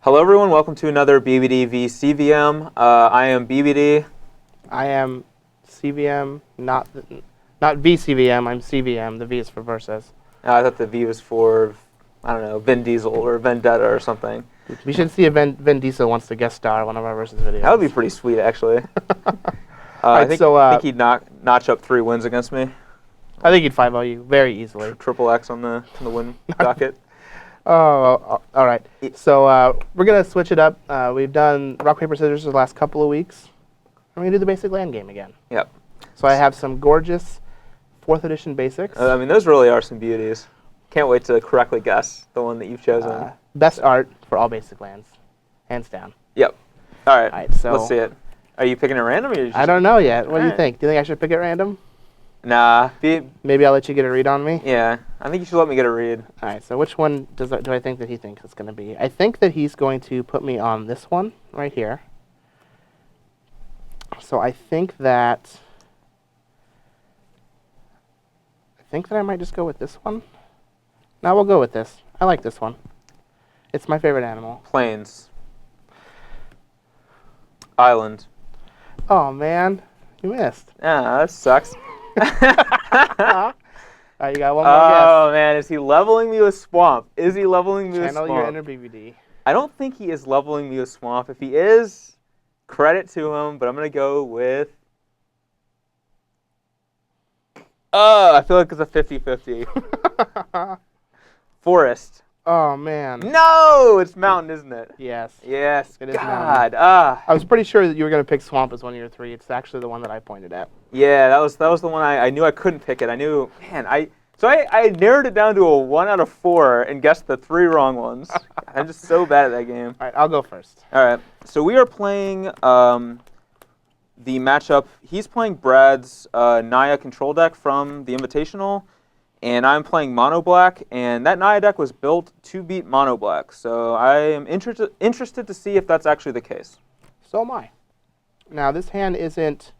Hello everyone, welcome to another BBD v CVM. I am BBD. I am CVM, not VCVM, I'm CVM. The V is for Versus. I thought the V was for, I don't know, Vin Diesel or Vendetta or something. We should see if Vin Diesel wants to guest star one of our Versus videos. That would be pretty sweet, actually. Right, I think he'd notch up 3 wins against me. I think he'd 5-0 you very easily. Triple X on the win docket. Oh, all right. So we're going to switch it up. We've done rock, paper, scissors the last couple of weeks. I'm going to do the basic land game again. Yep. So I have some gorgeous 4th edition basics. I mean, those really are some beauties. Can't wait to correctly guess the one that you've chosen. Best art for all basic lands, hands down. Yep. All right, so let's see it. Are you picking at random? Or you just I don't know yet. What do you think? Do you think I should pick at random? Nah. Maybe I'll let you get a read on me? Yeah, I think you should let me get a read. All right, so which one do I think that he thinks it's going to be? I think that he's going to put me on this one right here. So I think that I might just go with this one. No, we'll go with this. I like this one. It's my favorite animal. Plains. Island. Oh, man. You missed. Yeah, that sucks. All right, you got one more guess. Oh, man. Is he leveling me with Swamp? Is he leveling me with Swamp? Channel your inner BBD. I don't think he is leveling me with Swamp. If he is, credit to him, but I'm going to go with... I feel like it's a 50-50. Forest. Oh, man. No! It's mountain, isn't it? Yes. Yes. It is God. I was pretty sure that you were going to pick Swamp as one of your 3. It's actually the one that I pointed at. Yeah, that was the one I knew I couldn't pick it. I knew, man, I narrowed it down to a 1 out of 4 and guessed the 3 wrong ones. I'm just so bad at that game. All right, I'll go first. All right, so we are playing the matchup. He's playing Brad's Naya control deck from the Invitational, and I'm playing Mono Black, and that Naya deck was built to beat Mono Black. So I am interested to see if that's actually the case. So am I. Now, this hand isn't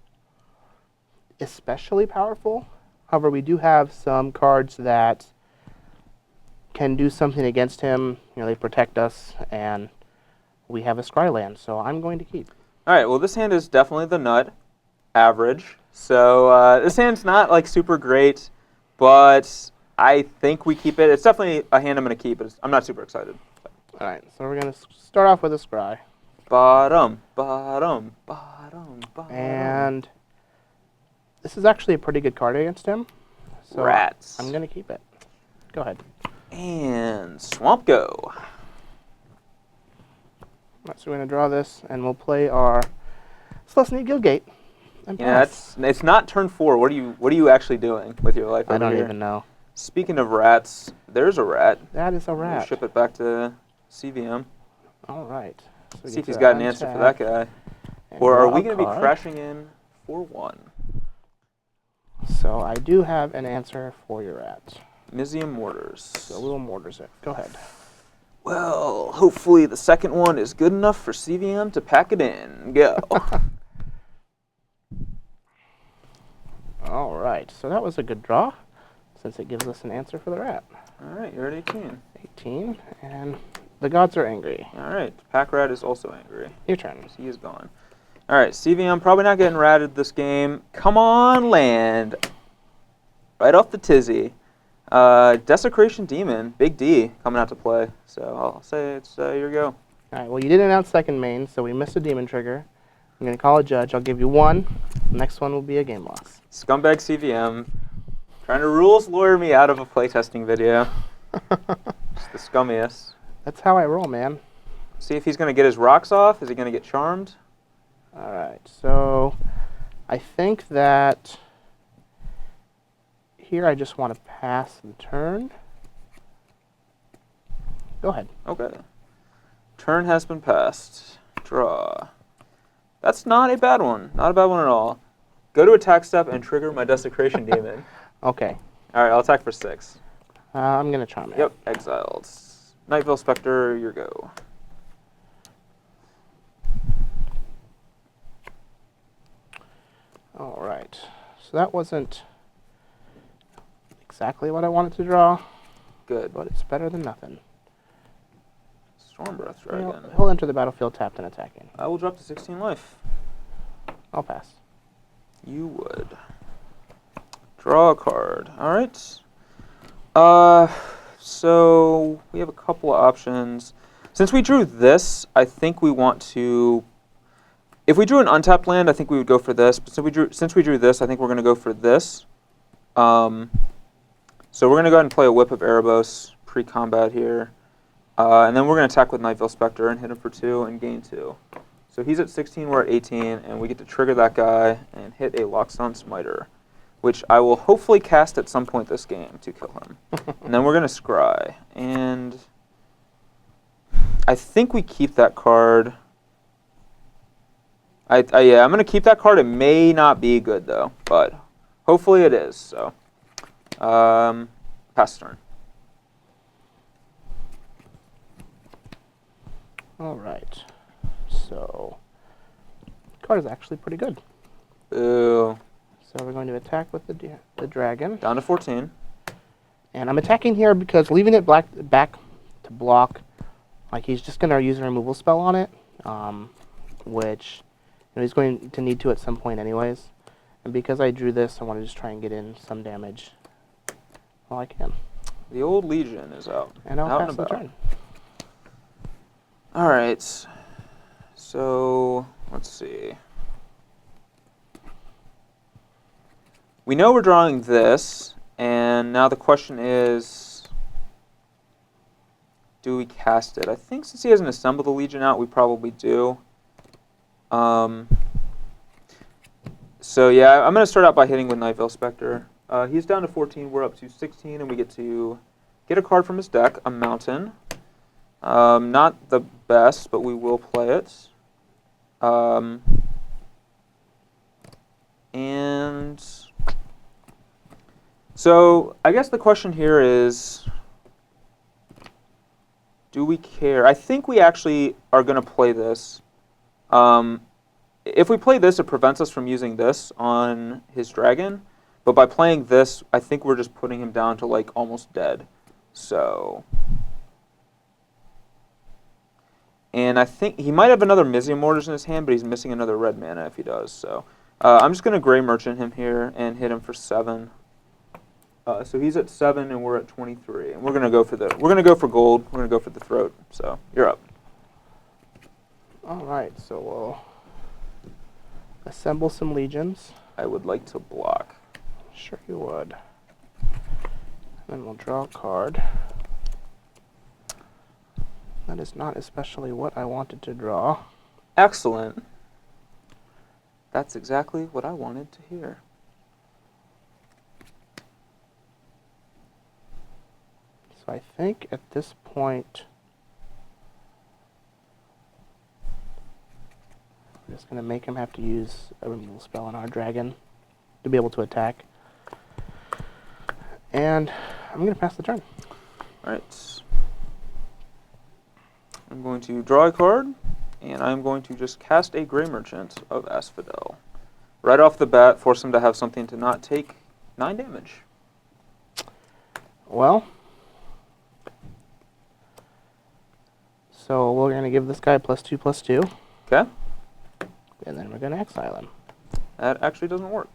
especially powerful. However, we do have some cards that can do something against him. You know, they protect us, and we have a Scry land, so I'm going to keep. All right, well, this hand is definitely the nut, average. So this hand's not, like, super great, but I think we keep it. It's definitely a hand I'm going to keep. I'm not super excited. All right, so we're going to start off with a Scry. Bottom, bottom, bottom, bottom. And this is actually a pretty good card against him. So Rats. I'm going to keep it. Go ahead. And Swamp Go. Right, so we're going to draw this, and we'll play our Celestine Guildgate. Yeah, it's not turn 4. What are you actually doing with your life? I don't here? even know. Speaking of rats, there's a rat. That is a rat. We'll ship it back to CVM. All right. So See if he's got an answer for that guy. Or are we going to be crashing in for 1? So I do have an answer for your rat. Mizium Mortars. So we'll mortars it. Go ahead. Well, hopefully the second one is good enough for CVM to pack it in. Go. All right. So that was a good draw, since it gives us an answer for the rat. All right, you're at 18. 18, and the gods are angry. All right, Pack Rat is also angry. Your turn. He is gone. All right, CVM probably not getting ratted this game. Come on, land. Right off the tizzy. Desecration Demon, Big D, coming out to play. So I'll say it's your go. All right, well, you didn't announce second main, so we missed a demon trigger. I'm going to call a judge. I'll give you 1. The next one will be a game loss. Scumbag CVM, trying to rules lawyer me out of a playtesting video. Just the scummiest. That's how I roll, man. See if he's going to get his rocks off. Is he going to get charmed? All right, so I think that here I just want to pass the turn. Go ahead. Okay. Turn has been passed. Draw. That's not a bad one. Not a bad one at all. Go to attack step and trigger my Desecration Demon. Okay. All right, I'll attack for 6. I'm going to charm it. Yep, exiled. Nightville Spectre, your go. All right. So that wasn't exactly what I wanted to draw. Good. But it's better than nothing. Storm Breath Dragon. He'll enter the battlefield tapped and attacking. I will drop to 16 life. I'll pass. You would. Draw a card. All right. So we have a couple of options. Since we drew this, I think we want to. If we drew an untapped land, I think we would go for this. But since we drew this, I think we're going to go for this. So we're going to go ahead and play a Whip of Erebos pre-combat here. And then we're going to attack with Nightvale Spectre and hit him for 2 and gain 2. So he's at 16, we're at 18, and we get to trigger that guy and hit a Lockstone Smiter, which I will hopefully cast at some point this game to kill him. And then we're going to Scry. And I think we keep that card. Yeah, I'm going to keep that card. It may not be good, though, but hopefully it is. So, pass turn. All right. So, the card is actually pretty good. Ooh. So we're going to attack with the dragon. Down to 14. And I'm attacking here because leaving it back to block, like he's just going to use a removal spell on it, which he's going to need to at some point anyways. And because I drew this, I want to just try and get in some damage while I can. The old Legion is out. And I'll pass the turn. All right. So let's see. We know we're drawing this, and now the question is, do we cast it? I think since he hasn't assembled the Legion out, we probably do. So yeah, I'm going to start out by hitting with Nightvale Spectre. He's down to 14, we're up to 16, and we get to get a card from his deck, a Mountain. Not the best, but we will play it. And so I guess the question here is, do we care? I think we actually are going to play this. If we play this, it prevents us from using this on his dragon. But by playing this, I think we're just putting him down to like almost dead. So, and I think he might have another Mizzium Mortars in his hand, but he's missing another red mana if he does. So I'm just going to Gray Merchant him here and hit him for 7. So he's at 7 and we're at 23, and we're gonna go for gold. We're gonna go for the throat. So you're up. All right, so we'll assemble some legions. I would like to block. Sure you would. Then we'll draw a card. That is not especially what I wanted to draw. Excellent. That's exactly what I wanted to hear. So I think at this point, I'm just going to make him have to use a removal spell on our dragon to be able to attack. And I'm going to pass the turn. All right. I'm going to draw a card, and I'm going to just cast a Gray Merchant of Asphodel. Right off the bat, force him to have something to not take 9 damage. Well, so we're going to give this guy +2/+2. Okay. And then we're going to exile him. That actually doesn't work.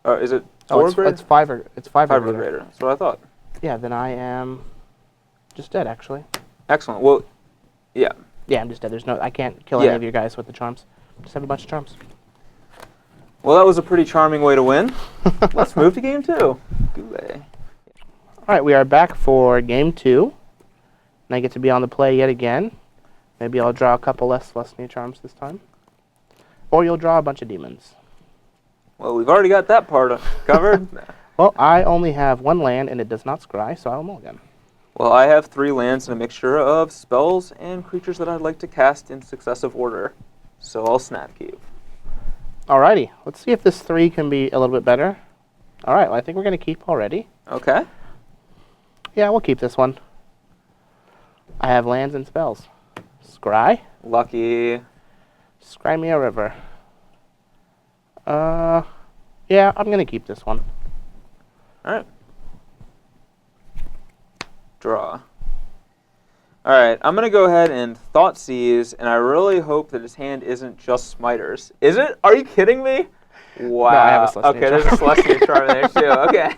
Is it 4 Oh, greater? it's 5 or it's 5 5 or or greater. greater. That's what I thought. Yeah, then I am just dead, actually. Excellent. Well, yeah. Yeah, I'm just dead. I can't kill any Yeah. of your guys with the charms. Just have a bunch of charms. Well, that was a pretty charming way to win. Let's move to game 2. Goulet. All right, we are back for game 2. And I get to be on the play yet again. Maybe I'll draw a couple less new charms this time. Or you'll draw a bunch of demons. Well, we've already got that part covered. Well, I only have 1 land, and it does not scry, so I'll mulligan. Well, I have 3 lands and a mixture of spells and creatures that I'd like to cast in successive order. So I'll Snapkeep. Alrighty, let's see if this 3 can be a little bit better. Alright, well, I think we're going to keep already. Okay. Yeah, we'll keep this one. I have lands and spells. Scry. Lucky. Scry me a river. Yeah, I'm going to keep this one. Alright. Draw. All right, I'm gonna go ahead and Thoughtseize, and I really hope that his hand isn't just Smiters. Is it? Are you kidding me? Wow. No, I have a Celestia Okay, there's a Charm. Celestia Charm there too. Okay.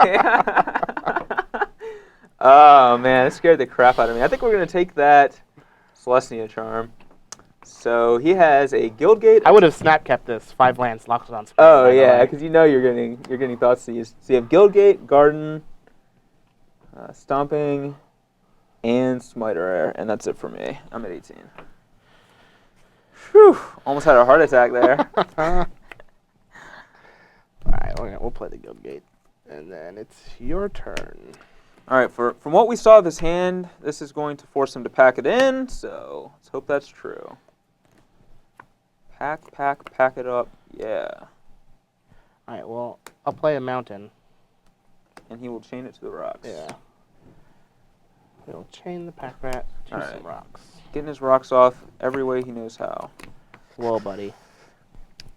Oh man, it scared the crap out of me. I think we're gonna take that Celestia Charm. So he has a Guildgate. I would have snap kept this 5 lands Loxodon Spirit. Oh yeah, because you know you're getting Thoughtseize. So you have Guildgate, Garden, Stomping, and Smiter, and that's it for me. I'm at 18. Whew, almost had a heart attack there. Alright, we'll play the Guildgate. And then it's your turn. All right, from what we saw of his hand, this is going to force him to pack it in, so let's hope that's true. Pack it up, yeah. Alright, well, I'll play a mountain. And he will chain it to the rocks. Yeah. We'll chain the pack rat to some rocks. Getting his rocks off every way he knows how. Whoa, buddy.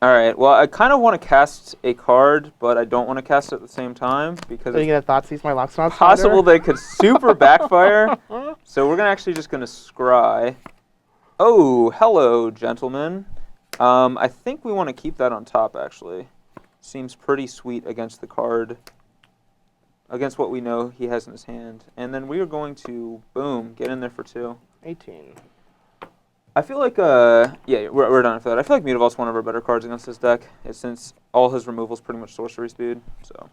All right, well, I kind of want to cast a card, but I don't want to cast it at the same time because Are you going to Thoughtseize my Loxodon Spider? possible they could super backfire. So we're actually just going to scry. Oh, hello, gentlemen. I think we want to keep that on top, actually. Seems pretty sweet against the card, against what we know he has in his hand. And then we are going to, boom, get in there for 2. 18. I feel like, yeah, we're done for that. I feel like Mutavault's one of our better cards against this deck, since all his removal is pretty much sorcery speed, so.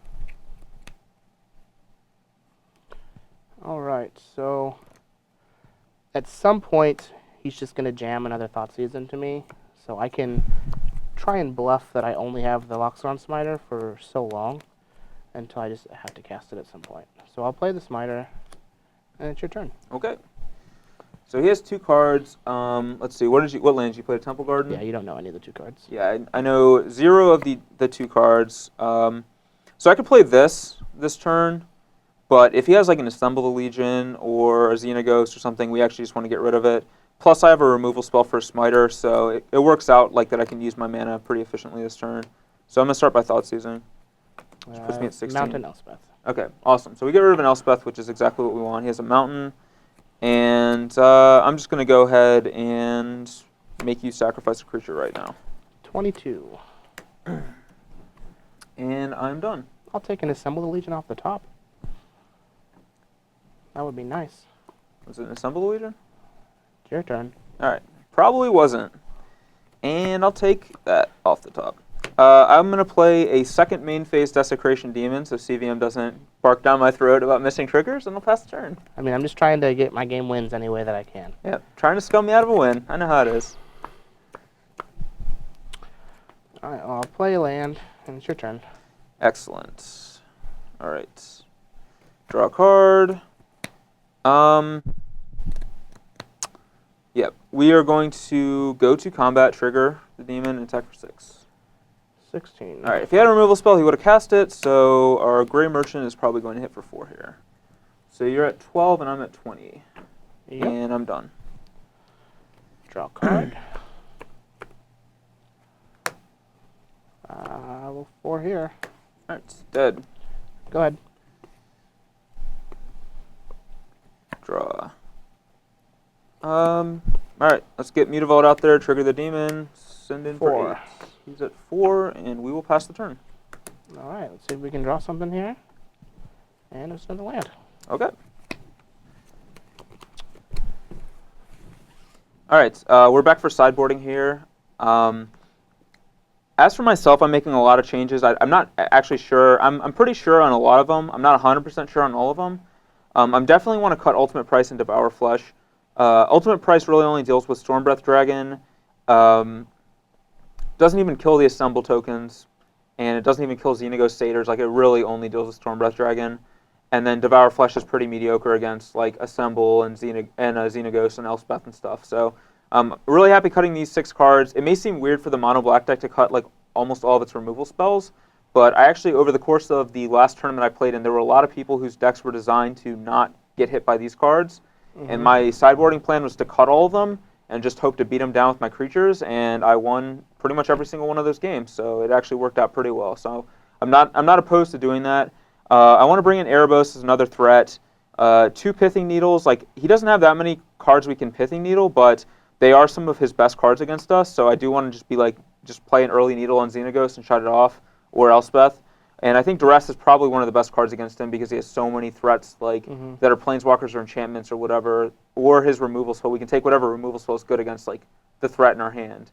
Alright, so at some point, he's just going to jam another Thoughtseize into me, so I can try and bluff that I only have the Loxodon Smiter for so long until I just have to cast it at some point. So I'll play the Smiter, and it's your turn. Okay. So he has 2 cards. Let's see. What lands you play? Temple Garden? Yeah, you don't know any of the 2 cards. Yeah, I know 0 of the 2 cards. So I could play this turn, but if he has like an Assemble the Legion or a Xenaghost or something, we actually just want to get rid of it. Plus, I have a removal spell for a Smiter, so it works out like that I can use my mana pretty efficiently this turn. So I'm going to start by Thoughtseizing, which puts me at 16. Mountain Elspeth. Okay, awesome. So we get rid of an Elspeth, which is exactly what we want. He has a Mountain. And I'm just going to go ahead and make you sacrifice a creature right now. 22. And I'm done. I'll take an Assemble the Legion off the top. That would be nice. Was it an Assemble the Legion? It's your turn. All right. Probably wasn't. And I'll take that off the top. I'm going to play a second main phase Desecration Demon, so CVM doesn't bark down my throat about missing triggers, and I'll pass the turn. I mean, I'm just trying to get my game wins any way that I can. Yeah, trying to scum me out of a win. I know how it is. All right, well, I'll play a land, and it's your turn. Excellent. All right. Draw a card. Yep. We are going to go to combat, trigger the demon, and attack for 6. 16. All right. If he had a removal spell, he would have cast it. So our Gray Merchant is probably going to hit for 4 here. So you're at 12, and I'm at 20. Yep. And I'm done. Draw a card. Well, 4 here. All right. It's dead. Go ahead. Draw. All right. Let's get Mutavault out there. Trigger the demon. Send in 4. for 8. He's at 4, and we will pass the turn. All right, let's see if we can draw something here. And it's another land. Okay. All right, we're back for sideboarding here. As for myself, I'm making a lot of changes. I'm not actually sure. I'm pretty sure on a lot of them. I'm not 100% sure on all of them. I definitely want to cut Ultimate Price and Devour Flesh. Ultimate Price really only deals with Stormbreath Dragon. Doesn't even kill the Assemble tokens, and it doesn't even kill Xenaghost Satyrs. Like, it really only deals with Stormbreath Dragon. And then Devour Flesh is pretty mediocre against like Assemble and Xenaghost and Elspeth and stuff. So I'm really happy cutting these 6 cards. It may seem weird for the mono black deck to cut like almost all of its removal spells, but I actually, over the course of the last tournament I played in, there were a lot of people whose decks were designed to not get hit by these cards. Mm-hmm. And my sideboarding plan was to cut all of them and just hope to beat them down with my creatures, and I won pretty much every single one of those games. So it actually worked out pretty well. So I'm not opposed to doing that. I want to bring in Erebos as another threat. 2 Pithing Needles. Like, he doesn't have that many cards we can Pithing Needle, but they are some of his best cards against us, so I do want to just be like, just play an early Needle on Xenaghost and shut it off, or Elspeth. And I think Duress is probably one of the best cards against him because he has so many threats like that are Planeswalkers or enchantments or whatever, or his removal spell. We can take whatever removal spell is good against like the threat in our hand.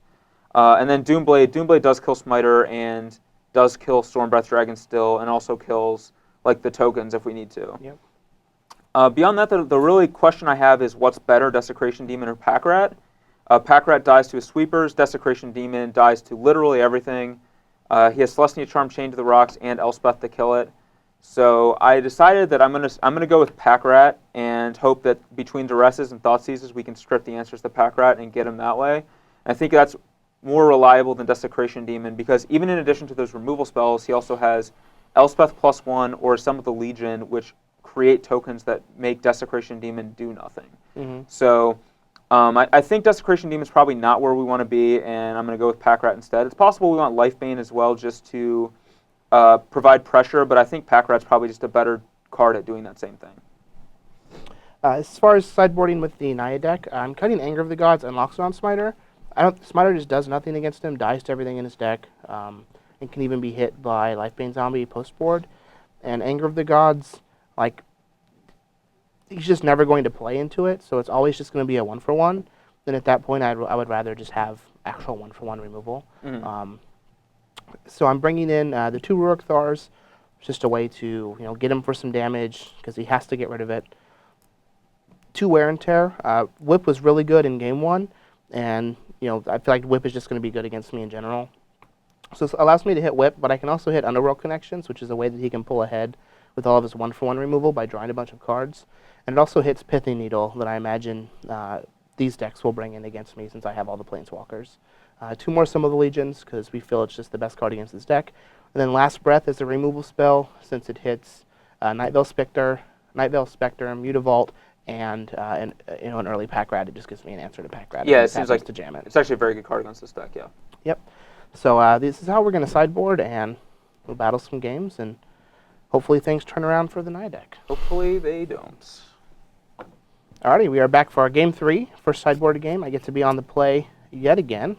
And then Doomblade. Doomblade does kill Smiter and does kill Stormbreath Dragon still, and also kills like the tokens if we need to. Yep. Beyond that, the really question I have is what's better, Desecration Demon or Pack Rat? Pack Rat dies to his sweepers. Desecration Demon dies to literally everything. He has Celestia Charm chained to the rocks and Elspeth to kill it. So I decided that I'm gonna go with Pack Rat and hope that between Duresses and Thoughtseizes we can strip the answers to Pack Rat and get him that way. And I think that's more reliable than Desecration Demon because even in addition to those removal spells, he also has Elspeth +1 or some of the Legion, which create tokens that make Desecration Demon do nothing. So I think Desecration Demon is probably not where we want to be, and I'm going to go with Pack Rat instead. It's possible we want Lifebane as well just to provide pressure, but I think Pack Rat's probably just a better card at doing that same thing. As far as sideboarding with the Naya deck, I'm cutting Anger of the Gods and Loxodon Smiter. Smiter just does nothing against him, dies to everything in his deck, and can even be hit by Lifebane Zombie post-board. And Anger of the Gods, like, he's just never going to play into it, so it's always just going to be a 1-for-1. Then at that point, I would rather just have actual 1-for-1 removal. So I'm bringing in the 2 Rurik Thars, just a way to get him for some damage because he has to get rid of it. 2 Wear and Tear. Whip was really good in game 1, and I feel like Whip is just going to be good against me in general. So this allows me to hit Whip, but I can also hit Underworld Connections, which is a way that he can pull ahead with all of his 1-for-1 removal by drawing a bunch of cards. And it also hits Pithing Needle that I imagine these decks will bring in against me since I have all the Planeswalkers. 2 more Summon of the Legions because we feel it's just the best card against this deck. And then Last Breath is a removal spell since it hits Nightveil Spectre, Mutavault, and an early Pack Rat. It just gives me an answer to Pack Rat. Yeah, it seems like to jam it. It's actually a very good card against this deck, yeah. Yep. So this is how we're going to sideboard, and we'll battle some games, and hopefully things turn around for the Naya deck. Hopefully they don't. Alrighty, we are back for our game 3, first sideboarded game. I get to be on the play yet again.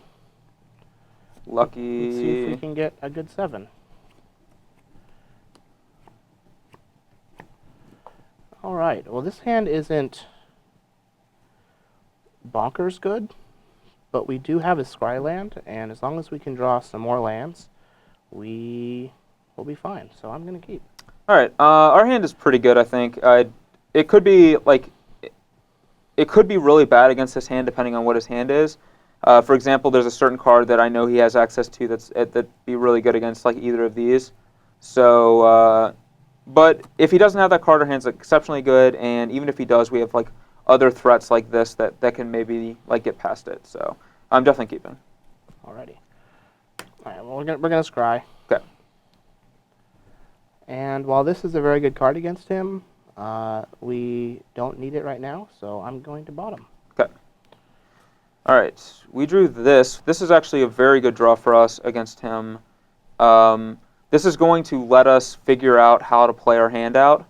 Lucky. Let's see if we can get a good 7. Alright, well this hand isn't bonkers good, but we do have a Scry land, and as long as we can draw some more lands, we will be fine. So I'm going to keep. Alright, our hand is pretty good, I think. It could be like... It could be really bad against this hand depending on what his hand is. For example, there's a certain card that I know he has access to that'd be really good against like either of these. So, but if he doesn't have that card, our hand's exceptionally good, and even if he does, we have like other threats like this that can maybe like get past it. So I'm definitely keeping. Alrighty. Alright, well we're gonna scry. Okay. And while this is a very good card against him, we don't need it right now, so I'm going to bottom. Okay. All right, we drew this. This is actually a very good draw for us against him. This is going to let us figure out how to play our hand out.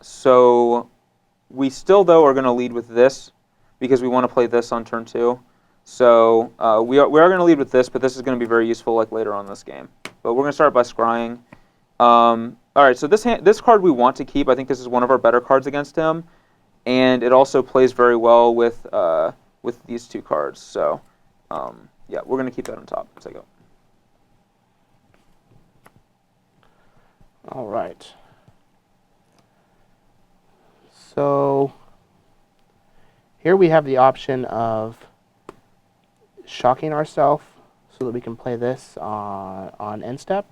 So we still, though, are going to lead with this because we want to play this on turn 2. So we are going to lead with this, but this is going to be very useful like later on in this game. But we're going to start by scrying. All right, so this card we want to keep. I think this is one of our better cards against him, and it also plays very well with these 2 cards. So, yeah, we're going to keep that on top as I go. All right. So here we have the option of shocking ourselves so that we can play this on end step.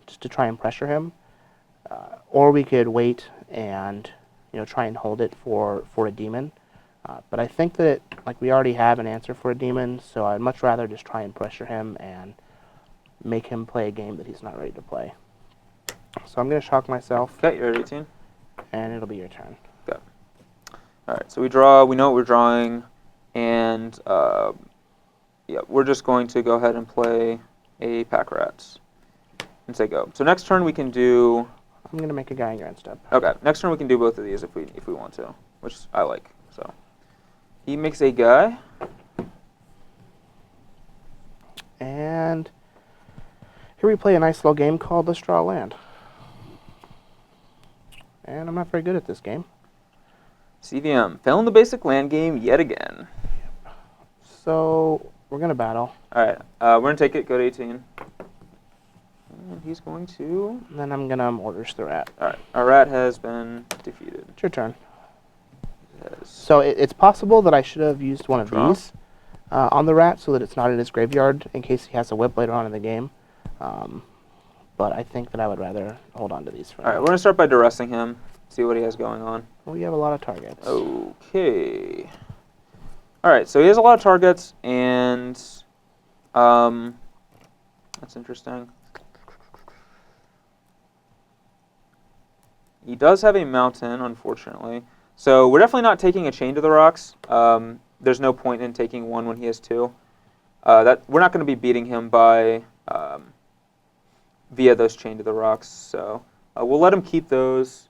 Just to try and pressure him, or we could wait and try and hold it for a demon. But I think that like we already have an answer for a demon, so I'd much rather just try and pressure him and make him play a game that he's not ready to play. So I'm going to shock myself. Okay, you're at 18. And it'll be your turn. Okay. All right, so we draw. We know what we're drawing, and yeah, we're just going to go ahead and play a Pack Rats. And say go. So next turn we can do I'm going to make a guy in your end step. Okay. Next turn we can do both of these if we want to, which I like. So he makes a guy. And here we play a nice little game called Let's Draw Land. And I'm not very good at this game. CVM, failing the basic land game yet again. So we're going to battle. All right, we're going to take it, go to 18. And he's going to... And then I'm going to orders the rat. All right, our rat has been defeated. It's your turn. Yes. So it's possible that I should have used one of Draw. these on the rat so that it's not in his graveyard in case he has a whip later on in the game. But I think that I would rather hold on to these for now. All right, we're going to start by duressing him, see what he has going on. We have a lot of targets. Okay. All right, so he has a lot of targets, and that's interesting. He does have a mountain, unfortunately. So we're definitely not taking a Chain to the Rocks. There's no point in taking one when he has two. We're not going to be beating him by via those Chain to the Rocks. So we'll let him keep those.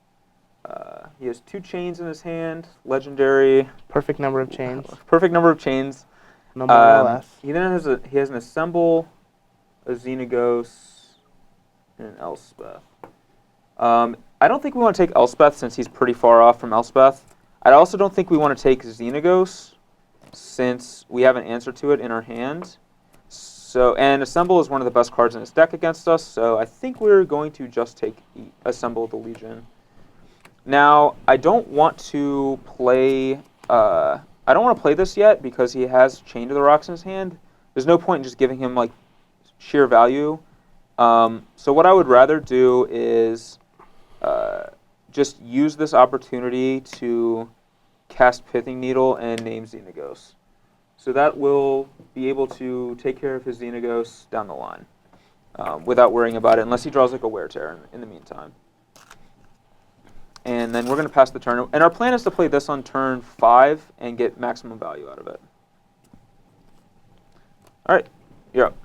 He has 2 chains in his hand, legendary. Perfect number of chains. Perfect number of chains. No more, no less. He then has an Assemble, a Xenagos, and an Elspeth. I don't think we want to take Elspeth since he's pretty far off from Elspeth. I also don't think we want to take Xenagos since we have an answer to it in our hand. So, and Assemble is one of the best cards in his deck against us, so I think we're going to just take Assemble the Legion. Now, I don't want to play this yet because he has Chain to the Rocks in his hand. There's no point in just giving him like sheer value. So what I would rather do is just use this opportunity to cast Pithing Needle and name Xenagos. So that will be able to take care of his Xenagos down the line without worrying about it, unless he draws like a Wear Tear in the meantime. And then we're going to pass the turn. And our plan is to play this on turn 5 and get maximum value out of it. All right, you're up.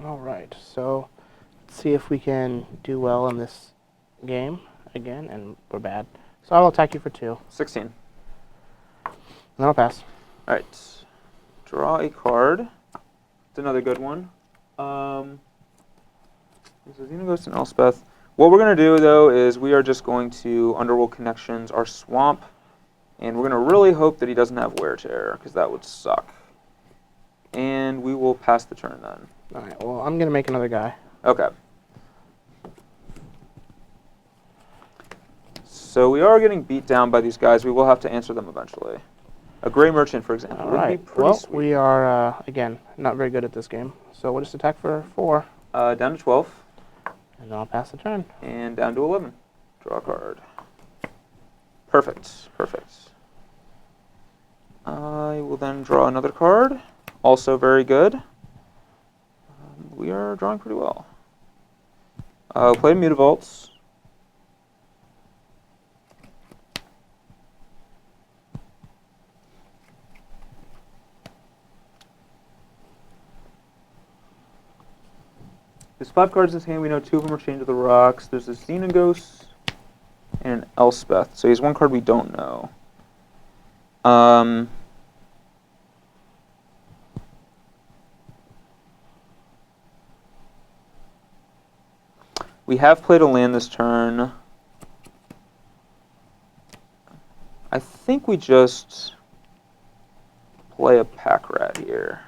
All right, so let's see if we can do well in this game again, and we're bad. So I'll attack you for 2. 16. And then I'll pass. All right, draw a card. It's another good one. This is Xenagos and Elspeth. What we're going to do, though, is we are just going to Underworld Connections our Swamp, and we're going to really hope that he doesn't have Wear Tear, because that would suck. And we will pass the turn then. All right, well, I'm going to make another guy. Okay. So we are getting beat down by these guys. We will have to answer them eventually. A Gray Merchant, for example, All would right, be pretty well, sweet. we are, again, not very good at this game. So we'll just attack for 4. Down to 12. And then I'll pass the turn. And down to 11. Draw a card. Perfect. Perfect. I will then draw another card. Also very good. We are drawing pretty well. Play Mutavaults. There's 5 cards in his hand. We know 2 of them are Chained to the Rocks. There's a Xenagos and an Elspeth. So he has 1 card we don't know. We have played a land this turn. I think we just play a Pack Rat here.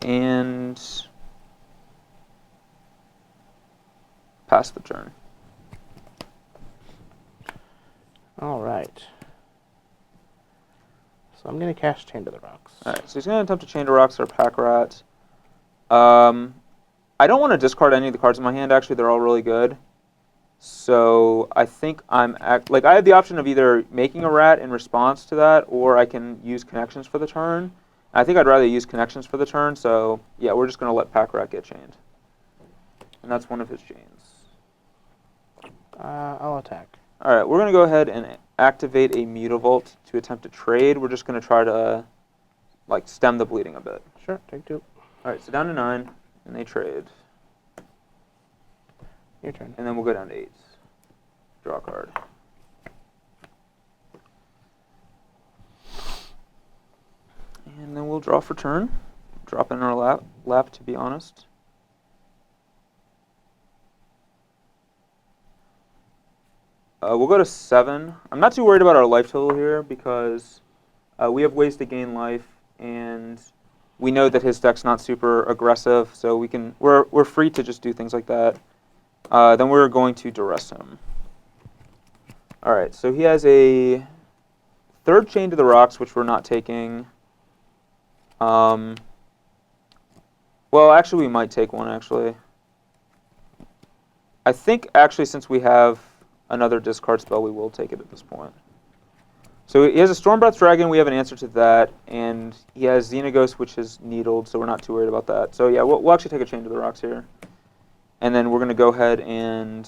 And pass the turn. All right. So I'm going to cast Chain to the Rocks. All right, so he's going to attempt to Chain to Rocks or Pack Rat. I don't want to discard any of the cards in my hand. Actually, they're all really good. So I think I have the option of either making a rat in response to that, or I can use Connections for the turn. I think I'd rather use Connections for the turn, so yeah, we're just going to let Pack Rat get chained. And that's one of his chains. I'll attack. All right, we're going to go ahead and activate a Mutavault to attempt to trade. We're just going to try to stem the bleeding a bit. Sure, take 2. All right, so down to 9, and they trade. Your turn. And then we'll go down to 8. Draw a card. And then we'll draw for turn. Drop in our lap, to be honest. We'll go to 7. I'm not too worried about our life total here because we have ways to gain life, and we know that his deck's not super aggressive, so we're free to just do things like that. Then we're going to duress him. All right, so he has a 3rd Chain to the Rocks, which we're not taking. Well, actually, we might take one, actually. I think, actually, since we have another discard spell, we will take it at this point. So he has a Stormbreath Dragon. We have an answer to that. And he has Xenaghost, which is needled, so we're not too worried about that. So yeah, we'll actually take a Chain to the Rocks here. And then we're going to go ahead and...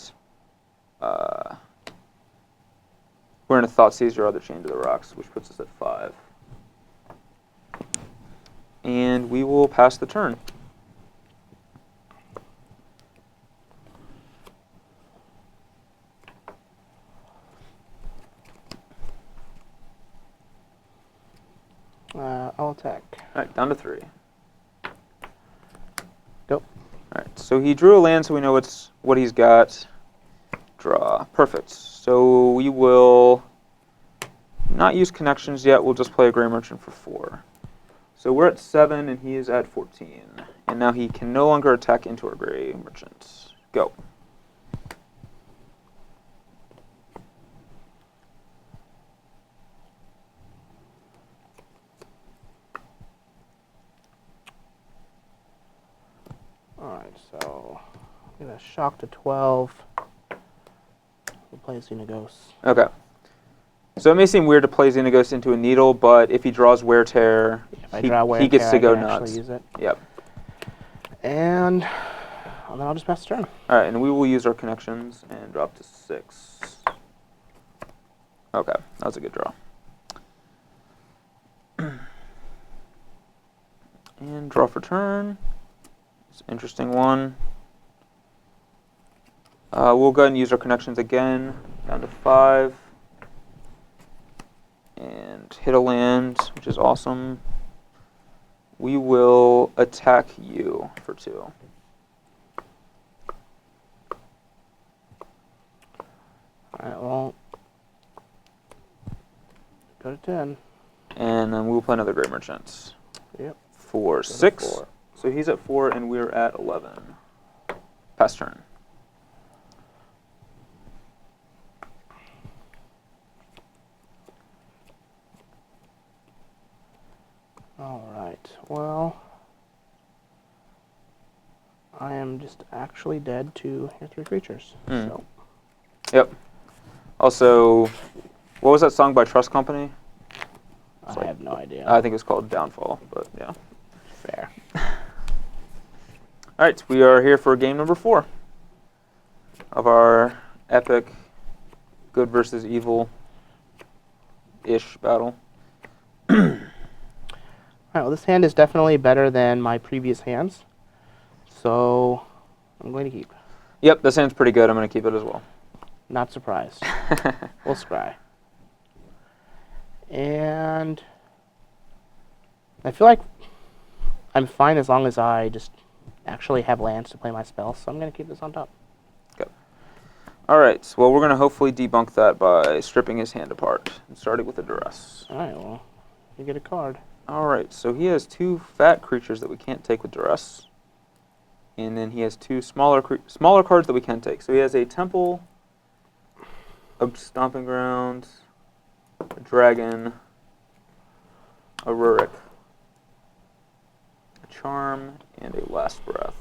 we're going to Thoughtseize your other Chain to the Rocks, which puts us at 5. And we will pass the turn. I'll attack. All right, down to 3. Go. All right, so he drew a land, so we know what he's got. Draw. Perfect. So we will not use connections yet. We'll just play a Grey Merchant for 4. So we're at 7, and he is at 14. And now he can no longer attack into our Grey Merchant. Go. Alright, so I'm going to shock to 12. We'll play Xenaghost. Okay. So it may seem weird to play Xenaghost into a Needle, but if he draws Wear Tear, he gets to go nuts. Use it. Yep. And then I'll just pass the turn. All right, and we will use our connections and drop to 6. Okay, that was a good draw. And draw for turn. It's an interesting one. We'll go ahead and use our connections again, down to 5. And hit a land, which is awesome. We will attack you for 2. Alright, well, go to 10. And then we'll play another Grey Merchant. Yep. For 6. 4. So he's at 4, and we're at 11. Pass turn. Alright, well, I am just actually dead to your 3 creatures. So. Yep. Also, what was that song by Trust Company? I have no idea. I think it was called Downfall, but yeah. Fair. All right, we are here for game number 4 of our epic good versus evil-ish battle. Alright, well, this hand is definitely better than my previous hands, so I'm going to keep. Yep, this hand's pretty good. I'm going to keep it as well. Not surprised. We'll scry. And I feel like I'm fine as long as I just actually have lands to play my spells, so I'm going to keep this on top. Okay. All right, well, we're going to hopefully debunk that by stripping his hand apart and starting with a Duress. Alright, well, you get a card. All right, so he has 2 fat creatures that we can't take with Duress. And then he has 2 smaller cards that we can take. So he has a Temple, a Stomping Ground, a Dragon, a Rurik, a Charm, and a Last Breath.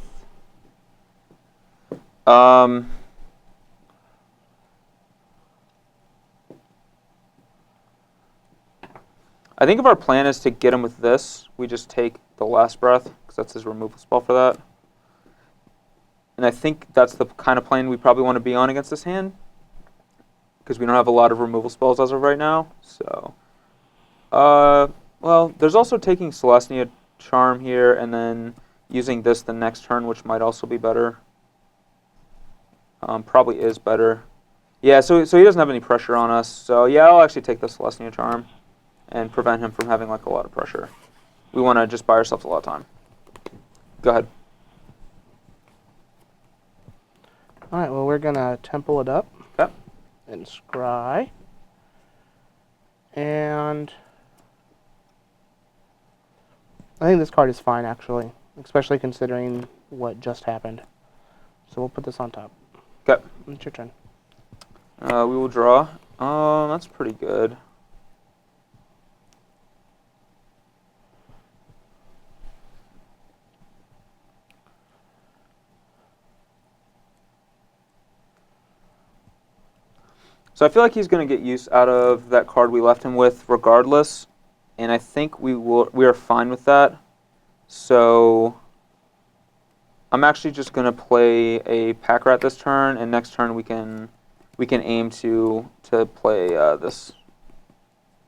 I think if our plan is to get him with this, we just take the Last Breath, because that's his removal spell for that. And I think that's the kind of plan we probably want to be on against this hand, because we don't have a lot of removal spells as of right now. So, well, there's also taking Celestia Charm here, and then using this the next turn, which might also be better. Probably is better. Yeah, so he doesn't have any pressure on us. So yeah, I'll actually take this Celestia Charm and prevent him from having like a lot of pressure. We want to just buy ourselves a lot of time. Go ahead. All right, well, we're going to temple it up. Okay. And scry. And I think this card is fine, actually, especially considering what just happened. So we'll put this on top. Okay. It's your turn. We will draw. That's pretty good. So I feel like he's going to get use out of that card we left him with regardless, and I think we are fine with that. So I'm actually just going to play a Pack Rat this turn, and next turn we can aim to play this.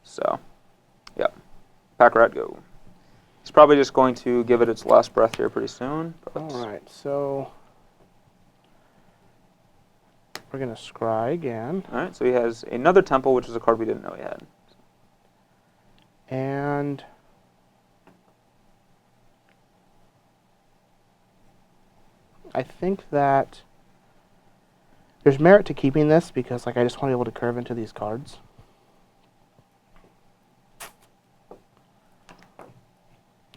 So, yeah, Pack Rat, go. He's probably just going to give it its last breath here pretty soon. All right, so we're going to scry again. All right, so he has another Temple, which is a card we didn't know he had. And I think that there's merit to keeping this because, like, I just want to be able to curve into these cards.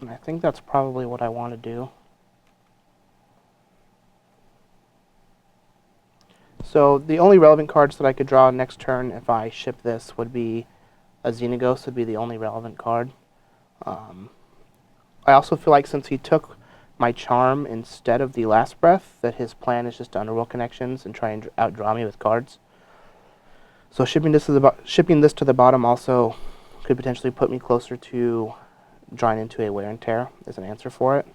And I think that's probably what I want to do. So the only relevant cards that I could draw next turn if I ship this would be a Xenagos would be the only relevant card. I also feel like since he took my charm instead of the last breath, that his plan is just to underworld connections and try and outdraw me with cards. So shipping this to the bottom also could potentially put me closer to drawing into a wear and tear as an answer for it,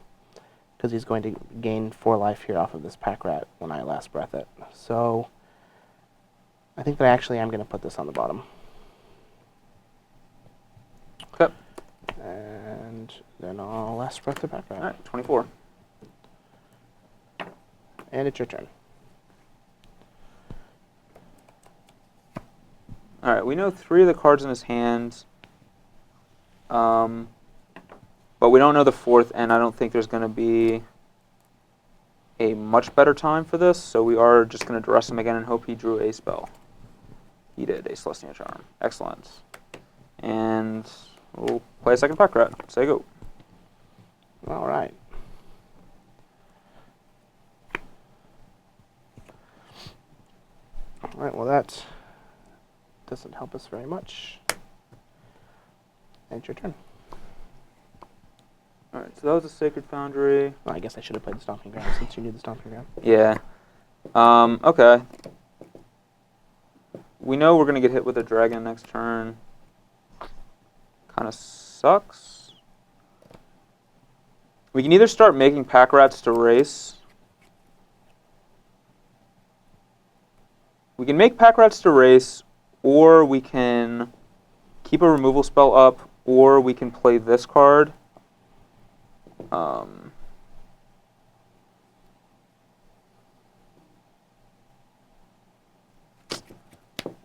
because he's going to gain 4 life here off of this Pack Rat when I last breath it. So I think that I actually am going to put this on the bottom. Okay. And then I'll last breath the Pack Rat. All right, 24. And it's your turn. All right, we know 3 of the cards in his hand, but we don't know the 4th, and I don't think there's going to be a much better time for this, so we are just going to duress him again and hope he drew a spell. He did, a Celestia Charm. Excellent. And we'll play a second Pack Rat. Say go. All right. All right, well, that doesn't help us very much. And it's your turn. All right, so that was a Sacred Foundry. Well, I guess I should have played the Stomping Ground since you knew the Stomping Ground. Yeah. Okay. We know we're going to get hit with a dragon next turn. Kind of sucks. We can either start making Pack Rats to race. We can make Pack Rats to race, or we can keep a removal spell up, or we can play this card.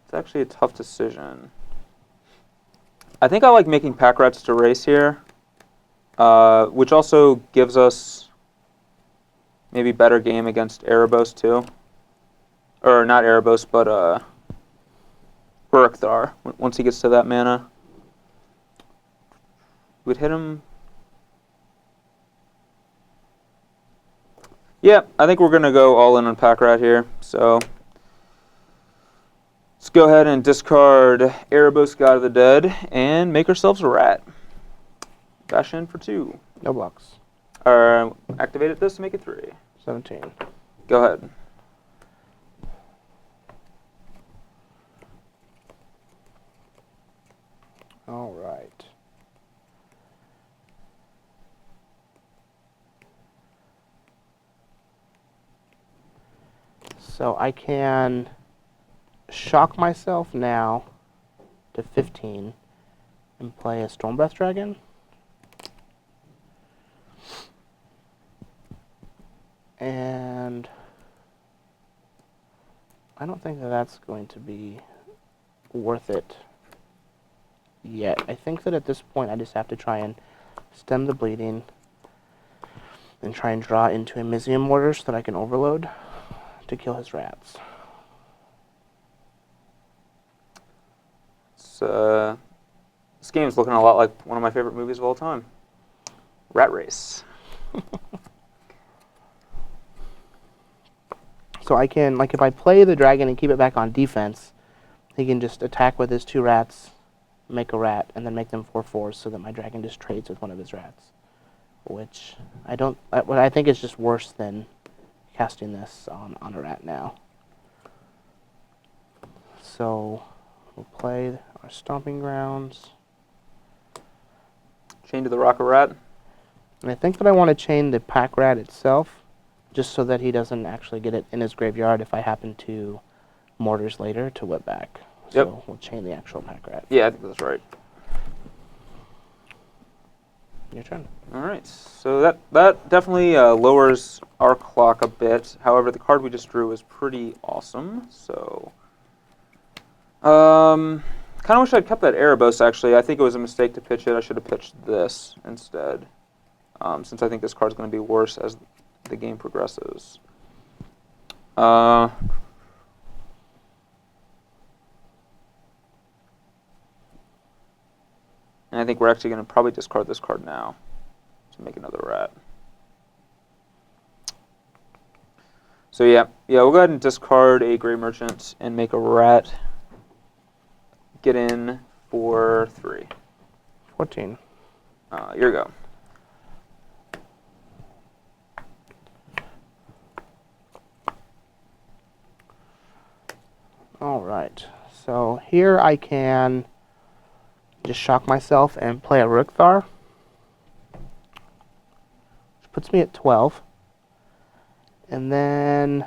It's actually a tough decision. I think I like making Pack Rats to race here, which also gives us maybe better game against Erebos too. Or not Erebos, but Berkthar, once he gets to that mana. We'd hit him. Yeah, I think we're going to go all in on Pack Rat here. So let's go ahead and discard Erebos, God of the Dead, and make ourselves a rat. Bash in for 2. No blocks. Activate it this to make it 3. 17. Go ahead. All right. So I can shock myself now to 15 and play a Stormbreath Dragon. And I don't think that that's going to be worth it yet. I think that at this point I just have to try and stem the bleeding and try and draw into a Mizium mortar so that I can overload to kill his rats. This game's looking a lot like one of my favorite movies of all time. Rat Race. So I can, like, if I play the dragon and keep it back on defense, he can just attack with his 2 rats, make a rat, and then make them 4/4s so that my dragon just trades with one of his rats. Which I think is just worse than casting this on a rat now. So we'll play our Stomping Grounds. Chain to the Rocket Rat. And I think that I want to chain the pack rat itself, just so that he doesn't actually get it in his graveyard if I happen to mortars later to whip back. So Yep. we'll chain the actual pack rat. Yeah, I think that's right. Your turn. All right, so that definitely lowers our clock a bit. However, the card we just drew is pretty awesome. So, kind of wish I'd kept that Erebos. Actually, I think it was a mistake to pitch it. I should have pitched this instead, since I think this card's going to be worse as the game progresses. And I think we're actually going to probably discard this card now to make another rat. So yeah, we'll go ahead and discard a Grey Merchant and make a rat. Get in for 3. 14. Here we go. All right. So here I can just shock myself and play a Rookthar, which puts me at 12. And then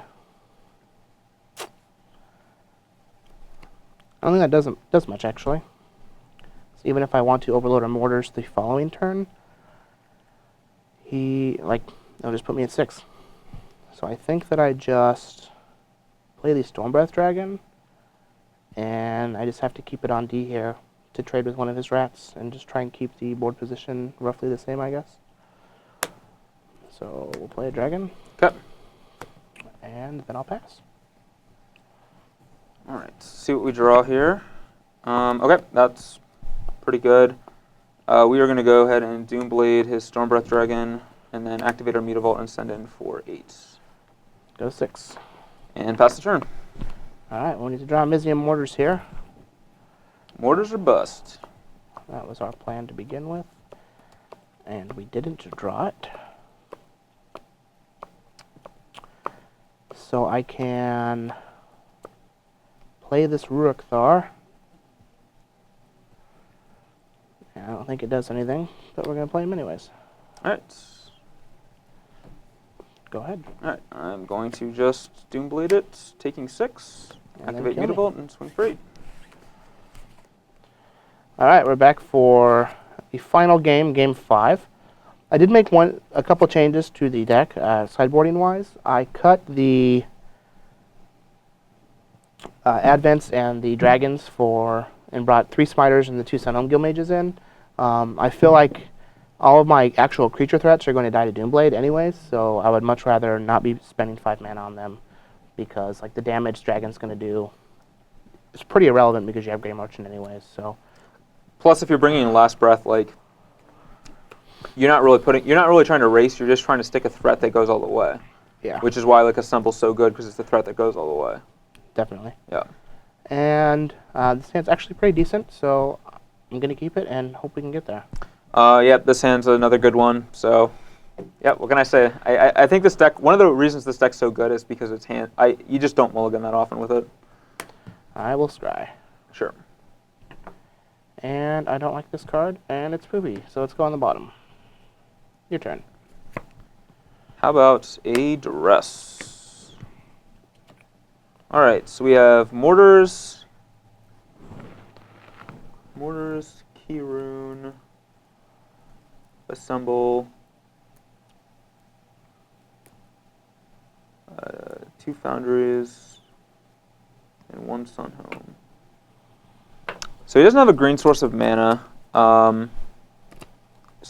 I don't think that does much actually. So even if I want to overload our mortars the following turn, it'll just put me at 6. So I think that I just play the Stormbreath Dragon, and I just have to keep it on D here to trade with one of his rats and just try and keep the board position roughly the same, I guess. So we'll play a dragon. Okay. And then I'll pass. All right, see what we draw here. Okay, that's pretty good. We are going to go ahead and Doomblade his Stormbreath Dragon, and then activate our Mutavault and send in for 8. Go 6. And pass the turn. All right, we need to draw Mizium mortars here. Mortars or bust. That was our plan to begin with, and we didn't draw it. So I can play this Rookthar. I don't think it does anything, but we're going to play him anyways. All right. Go ahead. All right, I'm going to just Doomblade it, taking 6, And activate then kill me. Mutavault, and swing for 8. All right, we're back for the final game, Game 5. I did make a couple changes to the deck, sideboarding-wise. I cut the Advents and the Dragons and brought 3 Smiters and the 2 Sun Guild Mages in. I feel like all of my actual creature threats are going to die to Doomblade anyways, so I would much rather not be spending 5 mana on them, because like the damage Dragon's going to do is pretty irrelevant because you have Grey Merchant anyways. So Plus, if you're bringing in Last Breath, like you're not really trying to race. You're just trying to stick a threat that goes all the way. yeah, Which is why like Assemble's so good, because it's the threat that goes all the way. definitely. Yeah. And this hand's actually pretty decent, so I'm going to keep it and hope we can get there. Yep, this hand's another good one. So, yeah, what can I say? I think this deck, one of the reasons this deck's so good is because it's you just don't mulligan that often with it. I will scry. Sure. And I don't like this card, and it's poopy, so let's go on the bottom. Your turn. How about a Duress? All right, so we have Mortars, Keyrune, Assemble, 2 Foundries, and 1 Sunhome. So he doesn't have a green source of mana. So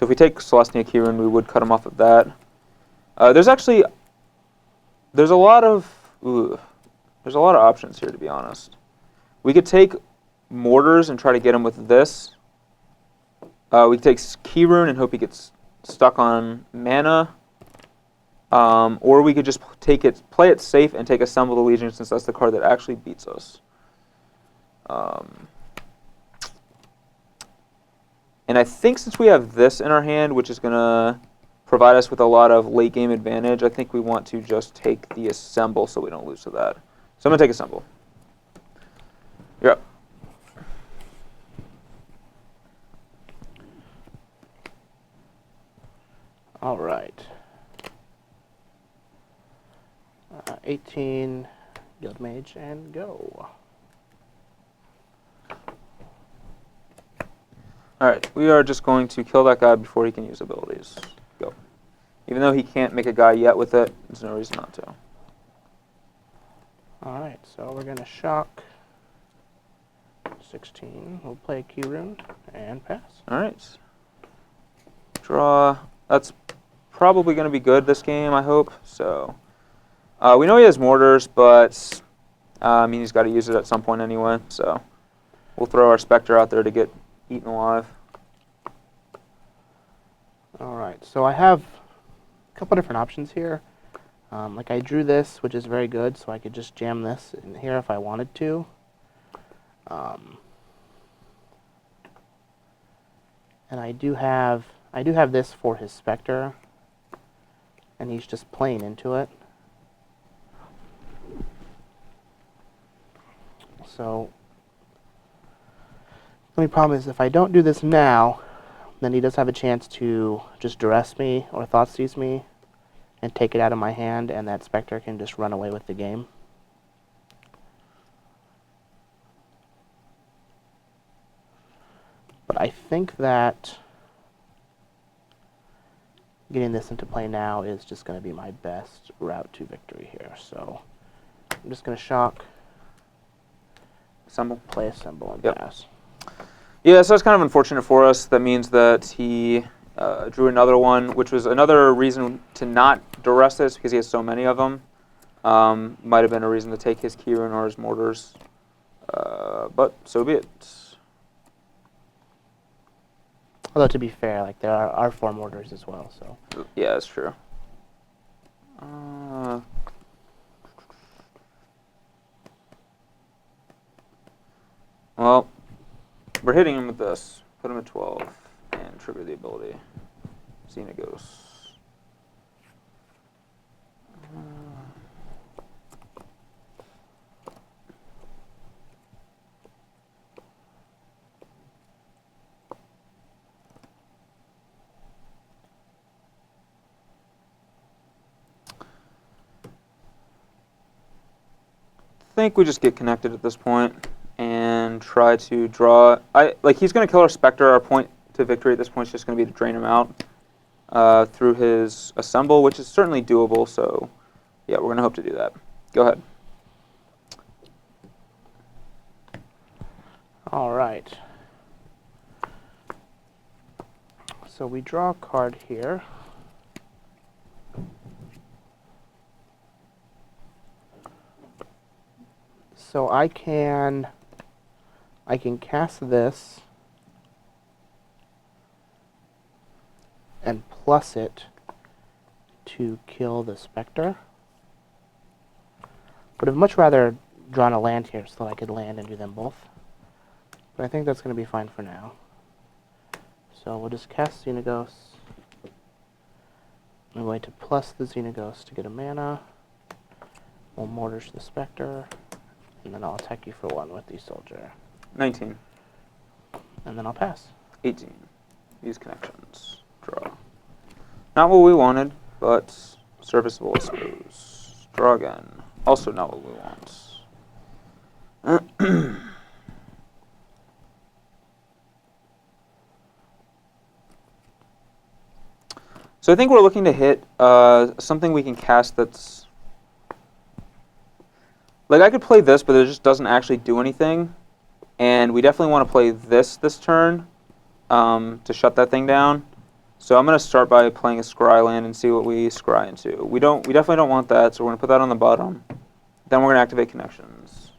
if we take Celestia Keyrune, we would cut him off of that. There's a lot of options here, to be honest. We could take Mortars and try to get him with this. We could take Keyrune and hope he gets stuck on mana. Or we could just play it safe and take Assemble the Legion, since that's the card that actually beats us. And I think since we have this in our hand, which is going to provide us with a lot of late game advantage, I think we want to just take the Assemble so we don't lose to that. So I'm going to take Assemble. You're up. All right. 18, Guild Mage, and go. Alright, we are just going to kill that guy before he can use abilities. Go. Even though he can't make a guy yet with it, there's no reason not to. Alright, so we're going to shock 16. We'll play Keyrune and pass. Alright. Draw. That's probably going to be good this game, I hope. So, we know he has Mortars, but I mean, he's got to use it at some point anyway. So, we'll throw our Spectre out there to get eaten alive. Alright, so I have a couple different options here. Like I drew this, which is very good, so I could just jam this in here if I wanted to. And I do have this for his Spectre, and he's just playing into it. So the only problem is if I don't do this now, then he does have a chance to just duress me or Thoughtseize me and take it out of my hand, and that Spectre can just run away with the game. But I think that getting this into play now is just going to be my best route to victory here. So I'm just going to shock, Assemble. play Assemble, and Yep. pass. Yeah, so it's kind of unfortunate for us. That means that he drew another one, which was another reason to not duress this, because he has so many of them. Might have been a reason to take his Keyrune or his Mortars. But so be it. Although to be fair, like there are 4 Mortars as well, so. Yeah, that's true. Well, we're hitting him with this. Put him at 12 and trigger the ability. Xenagos. I think we just get connected at this point and try to draw. He's going to kill our Spectre. Our point to victory at this point is just going to be to drain him out through his Assemble, which is certainly doable. So, yeah, we're going to hope to do that. Go ahead. All right. So we draw a card here. So I can cast this and plus it to kill the Spectre. But I'd much rather drawn a land here so that I could land and do them both. But I think that's going to be fine for now. So we'll just cast Xenagos. I'm going to plus the Xenagos to get a mana. We'll Mortars the Spectre. And then I'll attack you for 1 with the Soldier. 19. And then I'll pass. 18. Use connections. Draw. Not what we wanted, but serviceable, I suppose. Draw again. Also not what we want. So I think we're looking to hit something we can cast that's Like, I could play this, but it just doesn't actually do anything. And we definitely want to play this turn to shut that thing down. So I'm going to start by playing a scry land and see what we scry into. We definitely don't want that, so we're going to put that on the bottom. Then we're going to activate connections.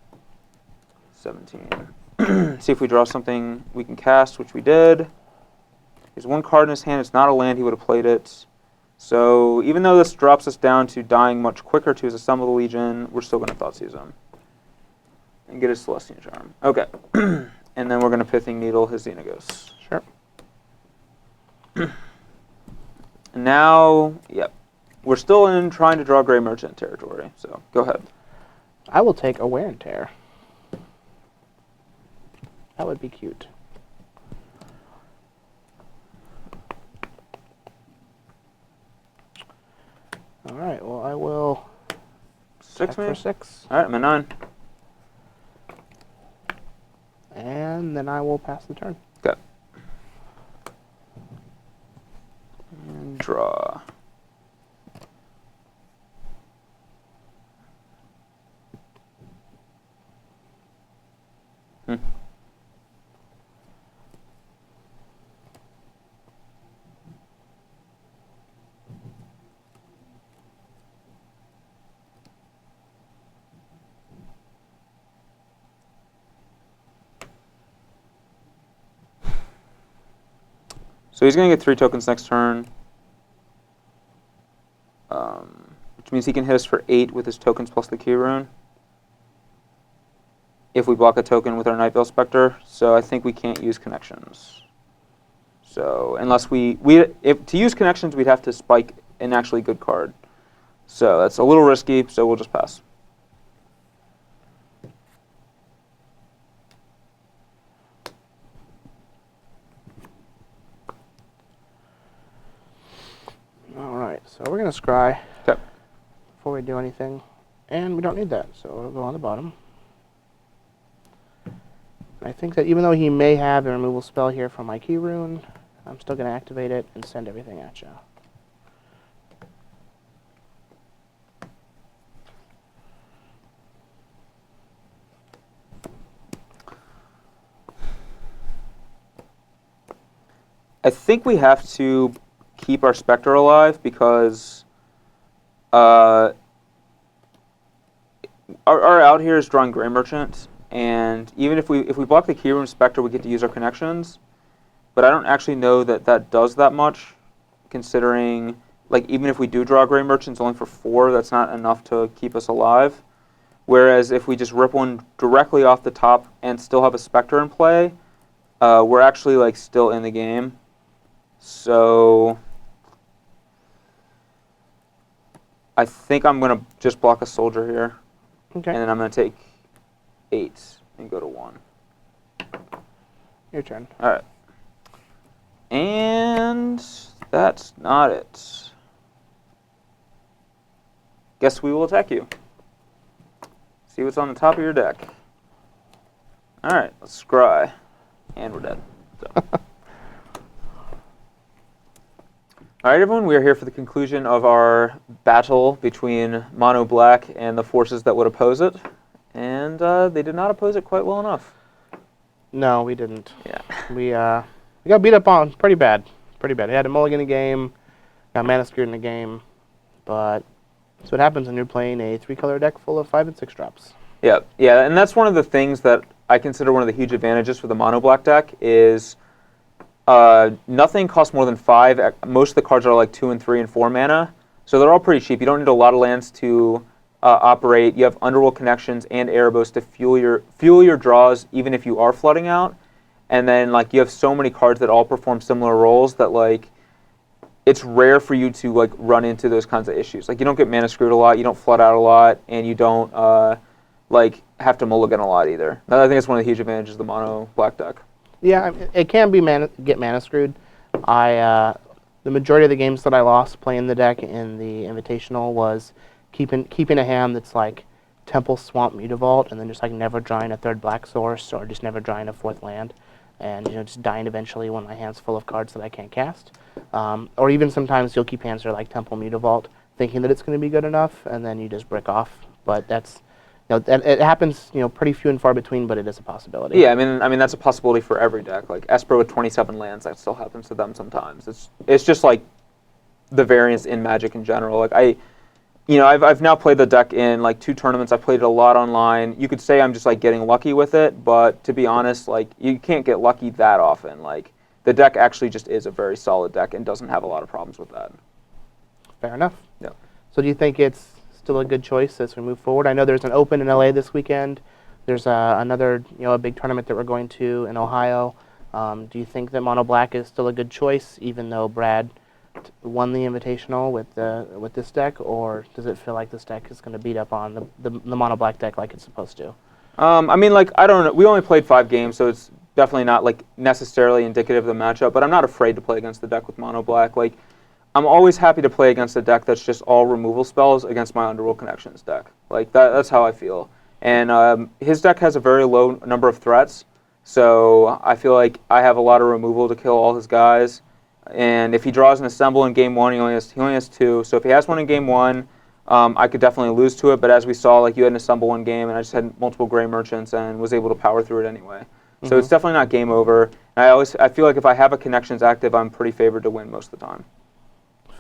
17. See if we draw something we can cast, which we did. There's one card in his hand. It's not a land. He would have played it. So even though this drops us down to dying much quicker to his Assemble the Legion, we're still going to Thoughtseize him. And get his Celestian Charm. Okay. And then we're going to Pithing Needle his Xenagos. Sure. And now, yep. We're still in trying to draw Gray Merchant territory, so go ahead. I will take a Wear and Tear. That would be cute. All right, well, I will 6 for 6. All right, I'm at 9. And then I will pass the turn. Okay. And draw. So he's going to get 3 tokens next turn, which means he can hit us for 8 with his tokens plus the key rune. If we block a token with our Nightveil Spectre, so I think we can't use connections. So unless if to use connections, we'd have to spike an actually good card. So that's a little risky, so we'll just pass. Alright, so we're going to scry Okay. before we do anything. And we don't need that, so it'll go on the bottom. I think that even though he may have a removal spell here from my key rune, I'm still going to activate it and send everything at you. I think we have to keep our Spectre alive because our out here is drawing Gray Merchant, and even if we block the Key Rune Spectre, we get to use our connections. But I don't actually know that that does that much, considering like even if we do draw Gray Merchant, it's only for 4. That's not enough to keep us alive. Whereas if we just rip one directly off the top and still have a Spectre in play, we're actually like still in the game. So I think I'm going to just block a soldier here. Okay. And then I'm going to take 8 and go to 1. Your turn. All right. And that's not it. Guess we will attack you. See what's on the top of your deck. All right, let's scry. And we're dead. So. All right, everyone, we are here for the conclusion of our battle between Mono Black and the forces that would oppose it. And they did not oppose it quite well enough. No, we didn't. Yeah. We got beat up on pretty bad. Pretty bad. We had a mulligan in the game, got mana screwed in the game, but that's what happens when you're playing a 3-color deck full of 5 and 6 drops. Yeah, yeah, and that's one of the things that I consider one of the huge advantages for the Mono Black deck is nothing costs more than 5. Most of the cards are like 2 and 3 and 4 mana, so they're all pretty cheap. You don't need a lot of lands to operate. You have Underworld Connections and Erebos to fuel your draws, even if you are flooding out. And then like you have so many cards that all perform similar roles that like it's rare for you to like run into those kinds of issues. Like you don't get mana screwed a lot, you don't flood out a lot, and you don't like have to mulligan a lot either. I think it's one of the huge advantages of the Mono Black deck. Yeah, it can be get mana screwed. The majority of the games that I lost playing the deck in the Invitational was keeping a hand that's like Temple, Swamp, Mutavault, and then just like never drawing a 3rd black source or just never drawing a 4th land, and just dying eventually when my hand's full of cards that I can't cast. Or even sometimes you'll keep hands that are like Temple, Mutavault, thinking that it's going to be good enough, and then you just brick off. But that's it happens, pretty few and far between, but it is a possibility. Yeah, I mean that's a possibility for every deck. Like Esper with 27 lands, that still happens to them sometimes. It's just like the variance in Magic in general. Like I've now played the deck in like 2 tournaments. I've played it a lot online. You could say I'm just like getting lucky with it, but to be honest, like you can't get lucky that often. Like the deck actually just is a very solid deck and doesn't have a lot of problems with that. Fair enough. Yeah. So do you think it's still a good choice as we move forward? I know there's an Open in LA this weekend. There's another a big tournament that we're going to in Ohio. Do you think that Mono Black is still a good choice, even though Brad won the Invitational with this deck, or does it feel like this deck is going to beat up on the Mono Black deck like it's supposed to? I mean, like I don't know. We only played 5 games, so it's definitely not like necessarily indicative of the matchup. But I'm not afraid to play against the deck with Mono Black. Like I'm always happy to play against a deck that's just all removal spells against my Underworld Connections deck. Like that's how I feel. And his deck has a very low number of threats, so I feel like I have a lot of removal to kill all his guys. And if he draws an Assemble in game 1, he only has 2. So if he has one in game 1, I could definitely lose to it. But as we saw, like you had an Assemble one game, and I just had multiple Gray Merchants and was able to power through it anyway. So it's definitely not game over. And I feel like if I have a Connections active, I'm pretty favored to win most of the time.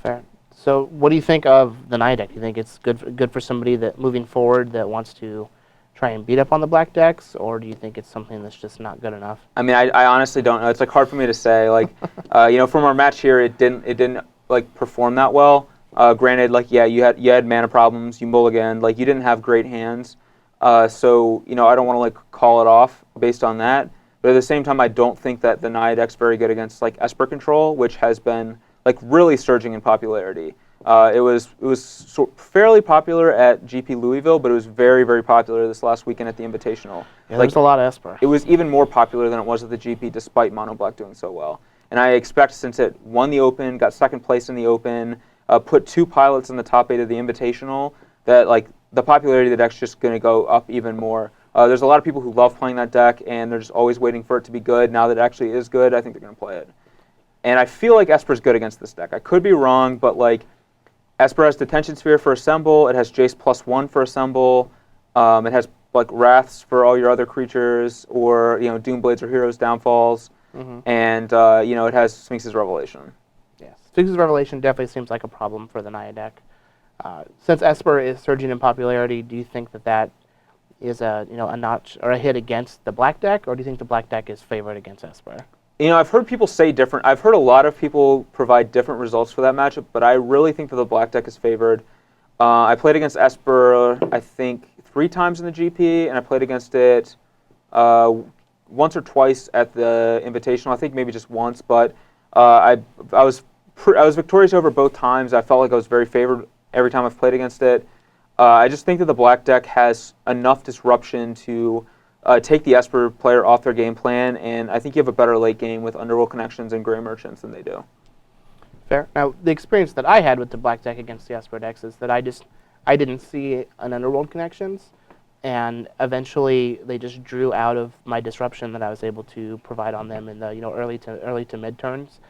Fair. So what do you think of the Naya deck? Do you think it's good for somebody that moving forward that wants to try and beat up on the black decks, or do you think it's something that's just not good enough? I mean, I honestly don't know. It's like hard for me to say. Like, from our match here, it didn't like perform that well. Granted, like you had mana problems, you mulliganed, like you didn't have great hands. So I don't want to like call it off based on that. But at the same time, I don't think that the Naya deck's very good against like Esper control, which has been like really surging in popularity. It was fairly popular at GP Louisville, but it was very, very popular this last weekend at the Invitational. Yeah, there's a lot of Esper. It was even more popular than it was at the GP, despite Mono Black doing so well. And I expect, since it won the Open, got second place in the Open, put 2 pilots in the top 8 of the Invitational, that like the popularity of the deck's just going to go up even more. There's a lot of people who love playing that deck, and they're just always waiting for it to be good. Now that it actually is good, I think they're going to play it. And I feel like Esper's good against this deck. I could be wrong, but like Esper has Detention Sphere for Assemble. It has Jace +1 for Assemble. It has like Wraths for all your other creatures, or Doomblades or Heroes Downfalls. And it has Sphinx's Revelation. Yes, Sphinx's Revelation definitely seems like a problem for the Naya deck. Since Esper is surging in popularity, do you think that is a notch or a hit against the black deck, or do you think the black deck is favored against Esper? I've heard people say different. I've heard a lot of people provide different results for that matchup, but I really think that the black deck is favored. I played against Esper, I think, 3 times in the GP, and I played against it once or twice at the Invitational. I think maybe just once, but I was victorious over both times. I felt like I was very favored every time I've played against it. I just think that the black deck has enough disruption to take the Esper player off their game plan, and I think you have a better late game with Underworld Connections and Gray Merchants than they do. Fair. Now, the experience that I had with the black deck against the Esper decks is that I didn't see an Underworld Connections, and eventually they just drew out of my disruption that I was able to provide on them in the early to mid turns.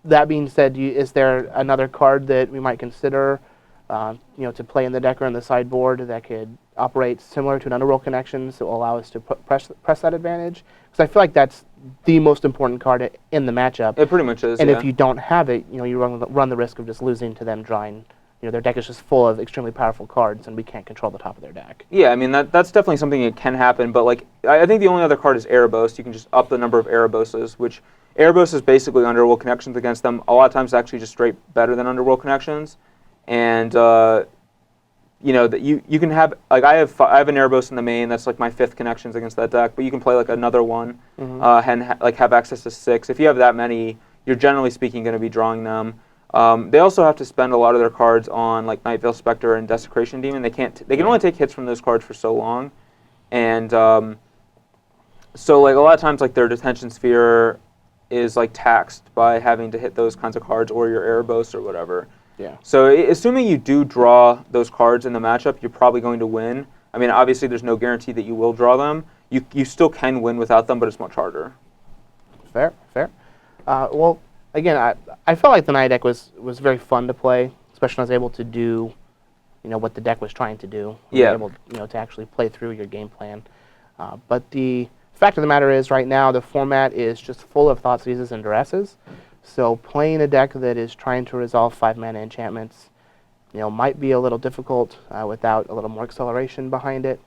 That being said, is there another card that we might consider to play in the deck or in the sideboard that could operate similar to an Underworld Connections that will allow us to press that advantage? Because I feel like that's the most important card in the matchup. It pretty much is. And yeah. if you don't have it, you run the risk of just losing to them drawing. Their deck is just full of extremely powerful cards, and we can't control the top of their deck. Yeah, I mean that's definitely something that can happen. But like I think the only other card is Erebos. You can just up the number of Ereboses, which Erebos is basically Underworld Connections against them. A lot of times, it's actually just straight better than Underworld Connections. And that you can have like I have an Erebos in the main. That's like my 5th Connections against that deck. But you can play like another one and have access to 6. If you have that many, you're generally speaking going to be drawing them. They also have to spend a lot of their cards on like Night Veil Spectre and Desecration Demon. They can only take hits from those cards for so long, and so like a lot of times like their Detention Sphere is like taxed by having to hit those kinds of cards or your Erebos or whatever. Yeah. So assuming you do draw those cards in the matchup, you're probably going to win. I mean, obviously there's no guarantee that you will draw them. You still can win without them, but it's much harder. Fair. Well, again, I felt like the Naya deck was very fun to play, especially when I was able to do what the deck was trying to do. Yeah. Able, to actually play through your game plan. But the fact of the matter is, right now, the format is just full of Thought Seizes and Duresses. So playing a deck that is trying to resolve 5-mana enchantments, might be a little difficult without a little more acceleration behind it.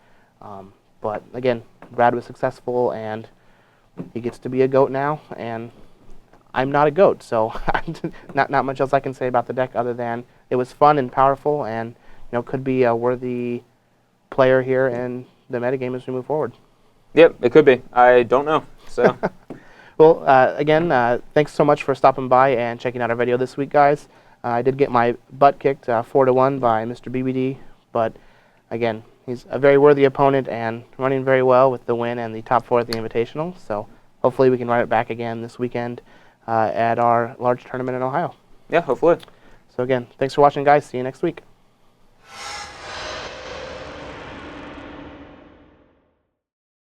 But again, Brad was successful, and he gets to be a GOAT now, and I'm not a GOAT, so not much else I can say about the deck other than it was fun and powerful, and could be a worthy player here in the metagame as we move forward. Yep, it could be. I don't know. So. Well, again, thanks so much for stopping by and checking out our video this week, guys. I did get my butt kicked 4-1 by Mr. BBD, but again, he's a very worthy opponent and running very well with the win and the top 4 at the Invitational. So hopefully we can run it back again this weekend at our large tournament in Ohio. Yeah, hopefully. So again, thanks for watching, guys. See you next week.